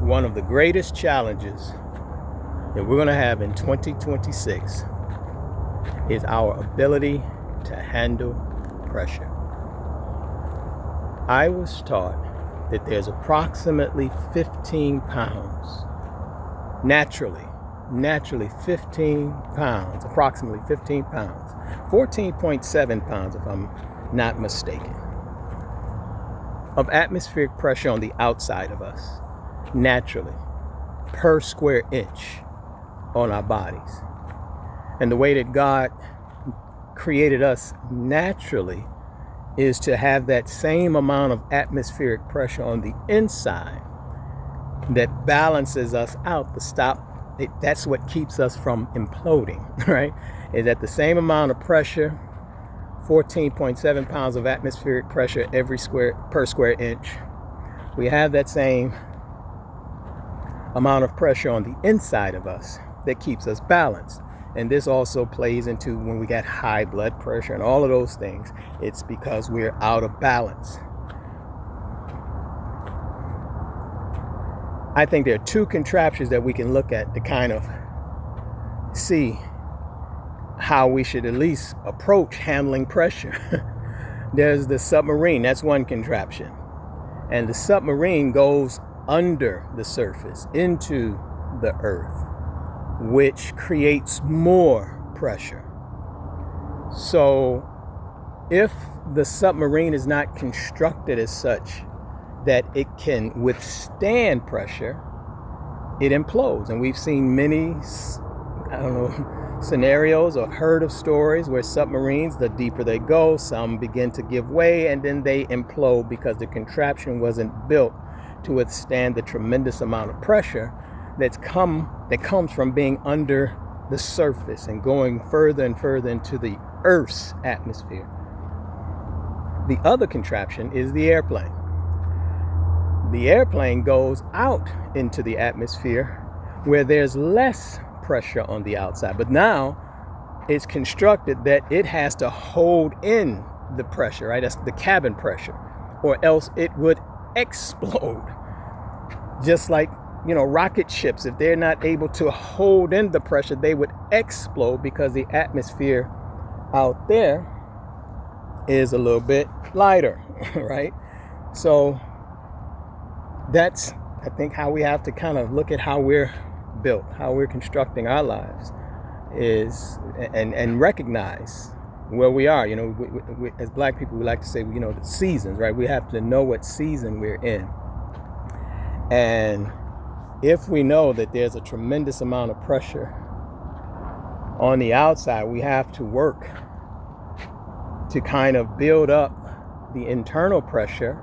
one of the greatest challenges that we're going to have in 2026 is our ability to handle pressure. I was taught that there's approximately 15 pounds, naturally 15 pounds, approximately 15 pounds, 14.7 pounds if I'm not mistaken, of atmospheric pressure on the outside of us, naturally, per square inch on our bodies. And the way that God created us naturally is to have that same amount of atmospheric pressure on the inside that balances us out to stop it. That's what keeps us from imploding, right? Is at the same amount of pressure, 14.7 pounds of atmospheric pressure per square inch. We have that same amount of pressure on the inside of us that keeps us balanced. And this also plays into when we get high blood pressure and all of those things. It's because we're out of balance. I think there are two contraptions that we can look at to kind of see how we should at least approach handling pressure. There's the submarine. That's one contraption. And the submarine goes under the surface into the earth, which creates more pressure. So if the submarine is not constructed as such that it can withstand pressure, it implodes. And we've seen many, scenarios or heard of stories where submarines, the deeper they go, some begin to give way and then they implode because the contraption wasn't built to withstand the tremendous amount of pressure that comes from being under the surface and going further and further into the Earth's atmosphere. The other contraption is the airplane. The airplane goes out into the atmosphere where there's less pressure on the outside, but now it's constructed that it has to hold in the pressure, right? That's the cabin pressure, or else it would explode. Just like rocket ships, if they're not able to hold in the pressure, they would explode because the atmosphere out there is a little bit lighter, right? So that's, I think, how we have to kind of look at how we're built, how we're constructing our lives, is and recognize where we are. We, as Black people, we like to say, the seasons, right? We have to know what season we're in. And if we know that there's a tremendous amount of pressure on the outside, we have to work to kind of build up the internal pressure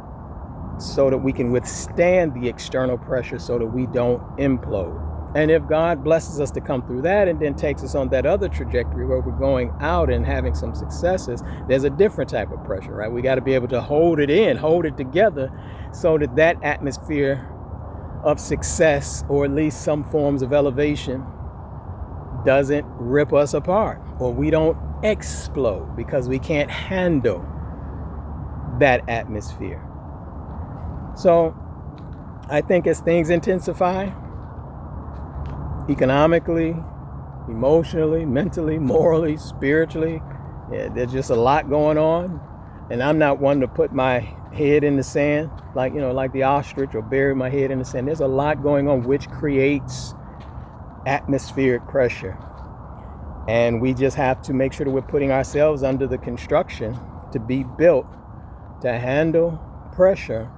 so that we can withstand the external pressure so that we don't implode. And if God blesses us to come through that and then takes us on that other trajectory where we're going out and having some successes, there's a different type of pressure, right? We got to be able to hold it in, hold it together so that that atmosphere of success, or at least some forms of elevation, doesn't rip us apart, or we don't explode because we can't handle that atmosphere. So I think as things intensify, economically, emotionally, mentally, morally, spiritually, there's just a lot going on. And I'm not one to put my head in the sand, like the ostrich, or bury my head in the sand. There's a lot going on which creates atmospheric pressure. And we just have to make sure that we're putting ourselves under the construction to be built to handle pressure,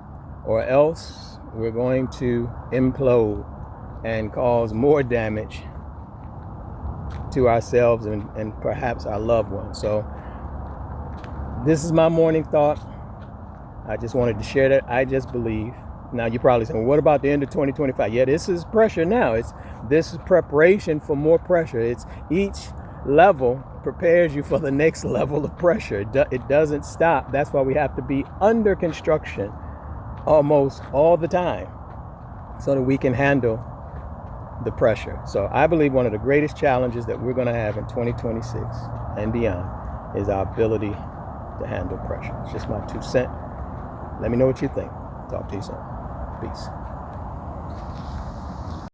or else we're going to implode and cause more damage to ourselves and perhaps our loved ones. So this is my morning thought. I just wanted to share that. I just believe. Now you're probably saying, well, what about the end of 2025? Yeah, this is pressure now. This is preparation for more pressure. It's each level prepares you for the next level of pressure. It doesn't stop. That's why we have to be under construction almost all the time so that we can handle the pressure. So I believe one of the greatest challenges that we're going to have in 2026 and beyond is our ability to handle pressure. It's just my 2 cents. Let me know what you think. Talk to you soon. Peace.